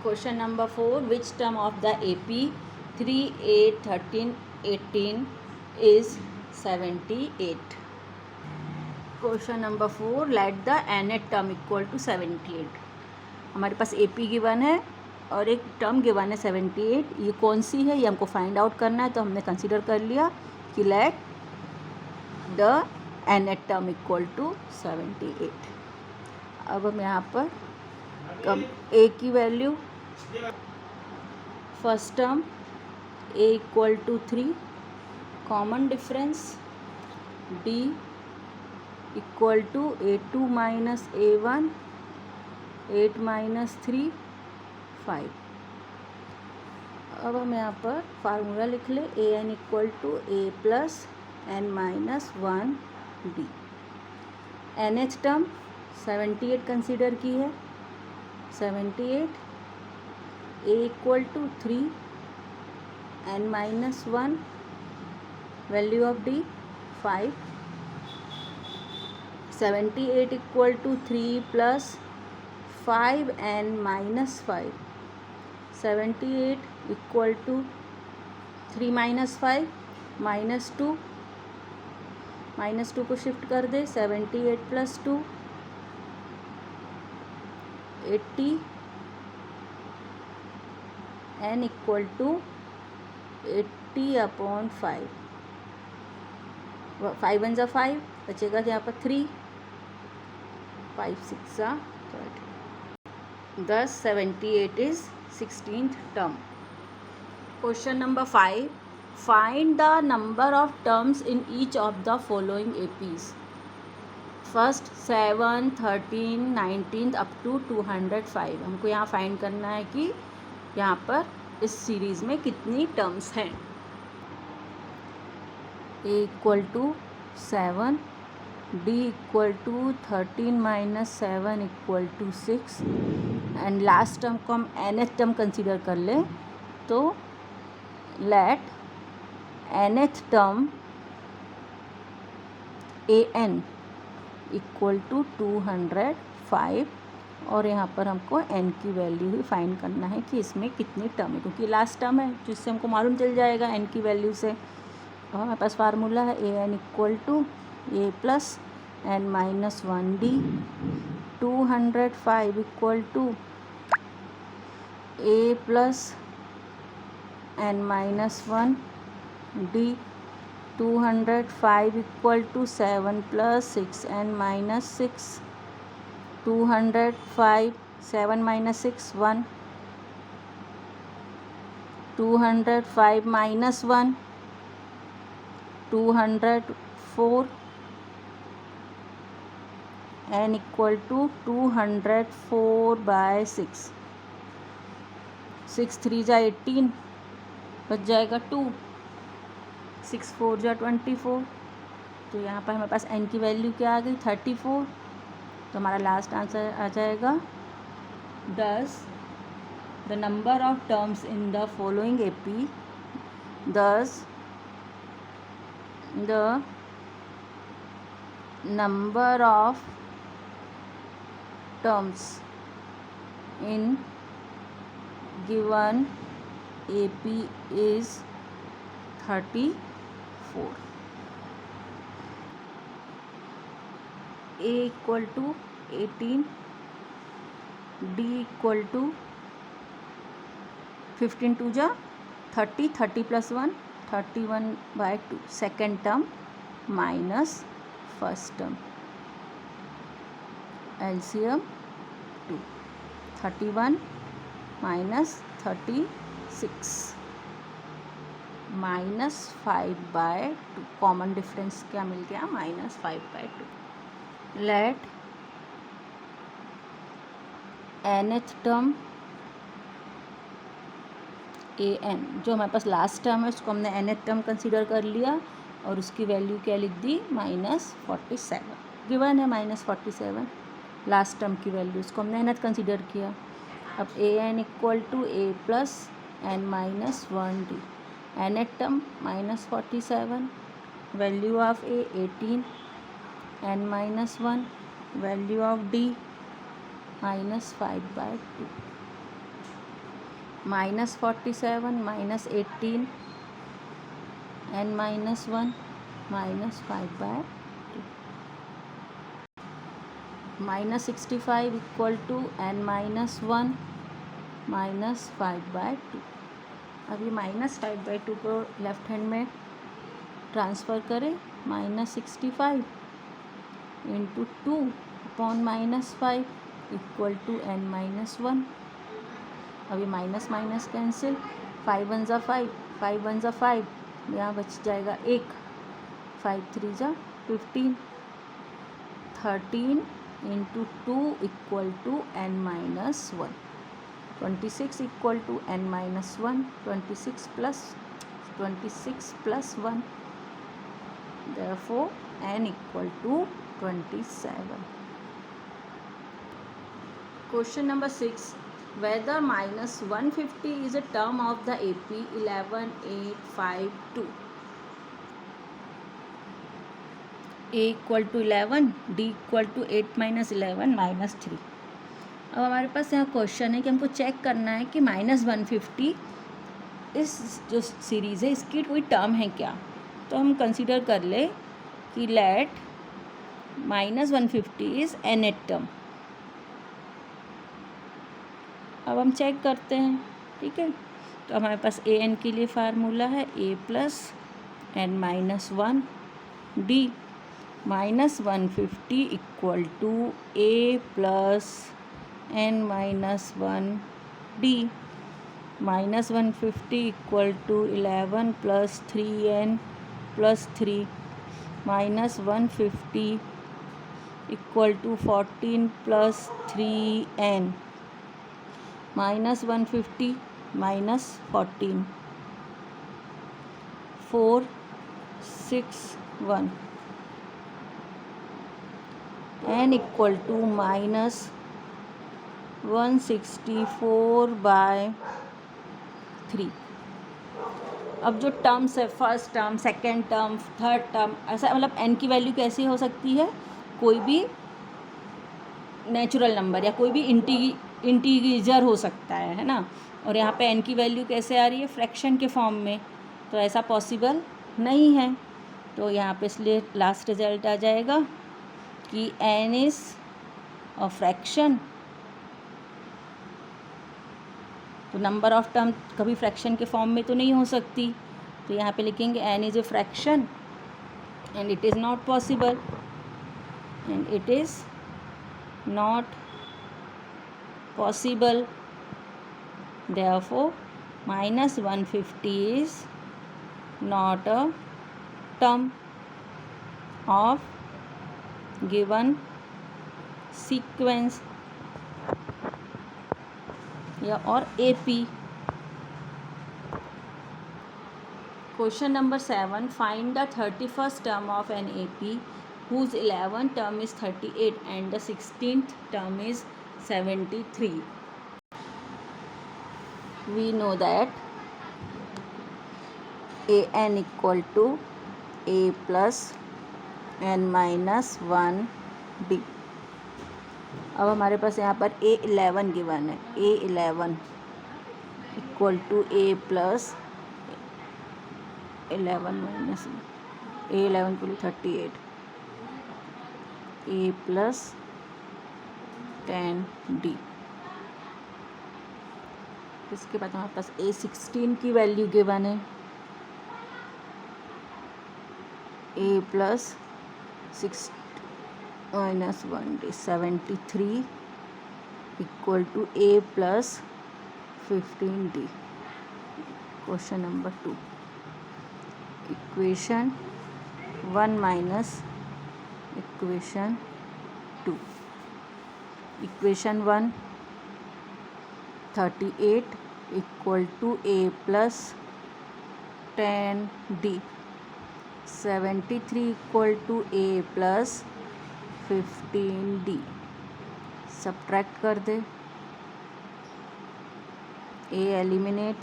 Question number 4. Which term of the AP 3, 8, 13, 18 is 78? Question number 4. Let the nth term equal to 78. हमारे पास AP given है और एक term given है 78. ये कौन सी है ये हमको फाइंड आउट करना है, तो हमने कंसिडर कर लिया कि let the nth term equal to 78. अब हम यहाँ पर A की value first term A equal to 3, common difference D equal to A2 minus A1, 8 minus 3, 5. अब हम यहाँ पर फार्मूला लिख ले an equal to a plus n minus 1 d. nth term 78 consider की है. 78 a equal to 3, n minus 1, value of d 5. 78 equal to 3 plus 5n minus 5. 78 equal to 3 minus 5 minus 2. Minus 2 को shift कर दे. 78 plus 2 80. n equal to 80/5. 5 1 = 5 बचेगा यहाँ पर 3. 5 6 = 30. Thus 78 is 16th term. Question number 5. Find the number of terms in each of the following APs. First 7, 13, 19 up to 205. हमको यहाँ find करना है कि यहाँ पर इस सीरीज़ में कितनी टर्म्स हैं. A equal to 7, D equal to 13 minus 7 equal to 6. And last term को हम nth टर्म कंसिडर कर ले, तो let nth term an equal to 205. और यहाँ पर हमको n की वैल्यू ही फाइंड करना है कि इसमें कितनी टर्म है, क्योंकि लास्ट टर्म है जिससे हमको मालूम चल जाएगा n की वैल्यू से. और हमारे पास फार्मूला है an equal to a plus n minus 1d. 205 equal to a plus n minus 1d. 205 equal to 7 plus 6n minus 6. 205 7 minus 6 1. 205 minus 1 204. n equal to 204/6. 6 3 = 18 बच जाएगा 2. 6 4 = 24. तो यहाँ पर हमारे पास n की वैल्यू क्या आ गई 34. तो हमारा लास्ट आंसर आ जाएगा 10. The number of terms in the following AP. 10 the number of terms in given AP is 34. A equal to 18. D equal to 15 2 = 30. 30 plus 1 31/2. Second term minus first term. LCM 2. 31 minus 36 minus 5/2. Common difference क्या मिल गया -5/2. Late nth term an, जो हमारे पास last term है उसको हमने nth term consider कर लिया और उसकी वैल्यू क्या लिख दी -47. गिवन है -47 लास्ट टर्म की वैल्यू, उसको हमने nth कंसीडर किया. अब an equal to a plus n minus 1d. nth term -47, value of a 18, n minus 1, value of d -5/2. -47 -18 n -1 -5/2 -65 equal to n -1 -5/2। अब ये -5/2 को लेफ्ट हैंड में ट्रांसफ़र करें। -65 इंटू 2/-5 इक्वल टू n -1। अभी minus minus cancel, 5 1 ज़ा 5, 5 1 ज़ा 5, यहाँ बच जाएगा 1, 5 3 ज़ा 15, 13 into 2 equal to n -1, 26 equal to n -1, 26 plus 1, therefore n equal to 27। Question number 6. Whether -150 is a term of the AP 11, 8, 5, 2. A equal to 11, D equal to 8 - 11 -3। अब हमारे पास यहाँ क्वेश्चन है कि हमको चेक करना है कि -150 इस जो सीरीज़ है इसकी कोई टर्म है क्या। तो हम कंसीडर कर ले कि लेट -150 इज़ nth टर्म। अब हम चेक करते हैं, ठीक है। तो हमारे पास ए एन के लिए फार्मूला है a + n - 1 d -150 equal to a + n - 1 d -150 equal to 11 + 3n + 3 -150 equal to 14 + 3n -150 -14 4 6 1 n equal to -164/3। अब जो टर्म्स है, first term, second term, third term, ऐसा मतलब n की वैल्यू कैसी हो सकती है, कोई भी नेचुरल नंबर या कोई भी इंटीजर हो सकता है ना। और यहाँ पे n की वैल्यू कैसे आ रही है, फ्रैक्शन के फॉर्म में, तो ऐसा पॉसिबल नहीं है। तो यहाँ पे इसलिए लास्ट रिजल्ट आ जाएगा कि n इज़ अ फ्रैक्शन। तो नंबर ऑफ टर्म कभी फ्रैक्शन के फॉर्म में तो नहीं हो सकती, तो यहाँ पे लिखेंगे n is a fraction and it is not possible, and it is not possible, therefore -150 is not a term of given sequence या और AP। Question number 7. Find the 31st term of an AP whose 11th term is 38 and the 16th term is 73. We know that an equal to a plus n minus 1 d। अब हमारे पास यहाँ पर A11 given है, A11 equal to a plus 11 minus A11 के लिए 38 a plus 10d। इसके बाद हमारे पास A16 की वैल्यू गिवन है, a plus 6 minus 1d 73 equal to a plus 15d। Question number 2, equation 1 minus equation 2। Equation 1 38 equal to a plus 10d, 73 equal to a plus 15d। Subtract कर दे, a eliminate,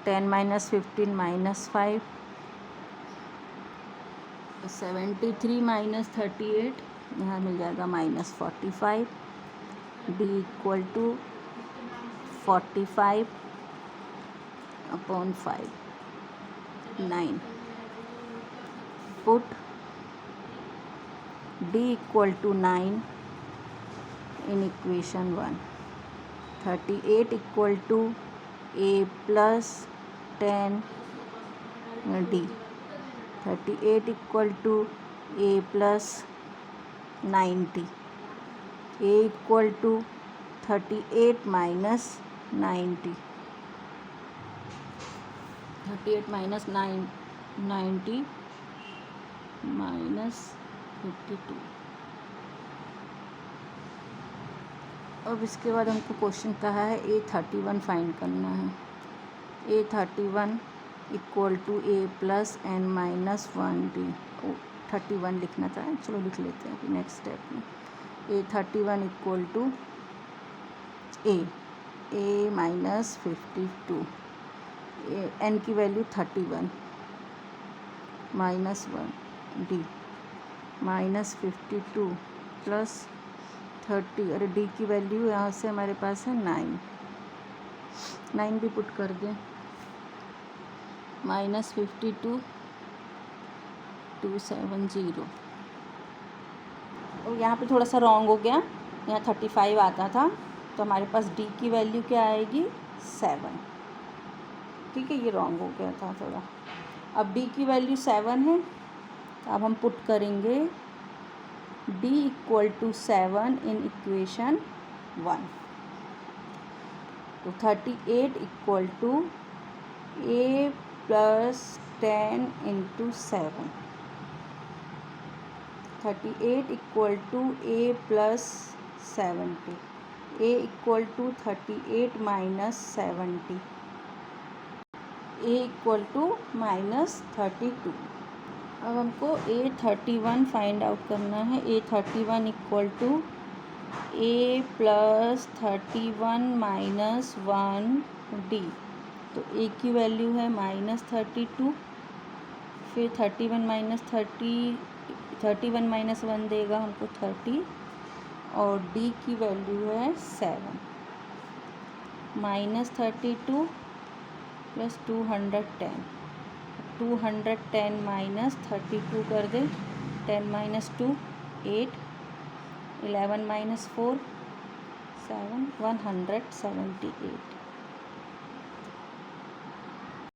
10 minus 15 minus 5, 73 minus 38 यहाँ मिल जाएगा -45, d equal to 45 upon 5, 9. Put D equal to 9 in equation 1. 38 equal to A plus 10 D. 38 equal to A plus 90. A equal to 38 minus 90. 38 minus 90 minus 52. अब इसके बाद हमको question कहा है A31 find करना है. A31 equal to A plus n minus 1D. 31 लिखना था, चलो लिख लेते हैं नेक्स्ट स्टेप में. A31 equal to A minus 52. N की value 31 minus 1D minus 52 plus 30. अरे डी की वैल्यू यहाँ से हमारे पास है 9 भी पुट कर दें. माइनस 52 270. और यहाँ पे थोड़ा सा रॉन्ग हो गया, यहाँ 35 आता था तो हमारे पास डी की वैल्यू क्या आएगी 7. ठीक है, ये रॉन्ग हो गया था थोड़ा. अब डी की वैल्यू 7 है, अब हम पुट करेंगे D equal to 7 in equation 1. तो 38 equal to A plus 10 into 7. 38 equal to A plus 70. A equal to 38 minus 70. A equal to minus 32. अब हमको A31 फाइंड आउट करना है. A31 equal to A plus 31 minus 1D. तो A की value है minus 32, फिर 31 minus 1 देगा हमको 30, और D की वैल्यू है 7. Minus 32 plus 210. 210 माइनस 32 कर दे. 10 माइनस 2 8. 11 माइनस 4 7. 178.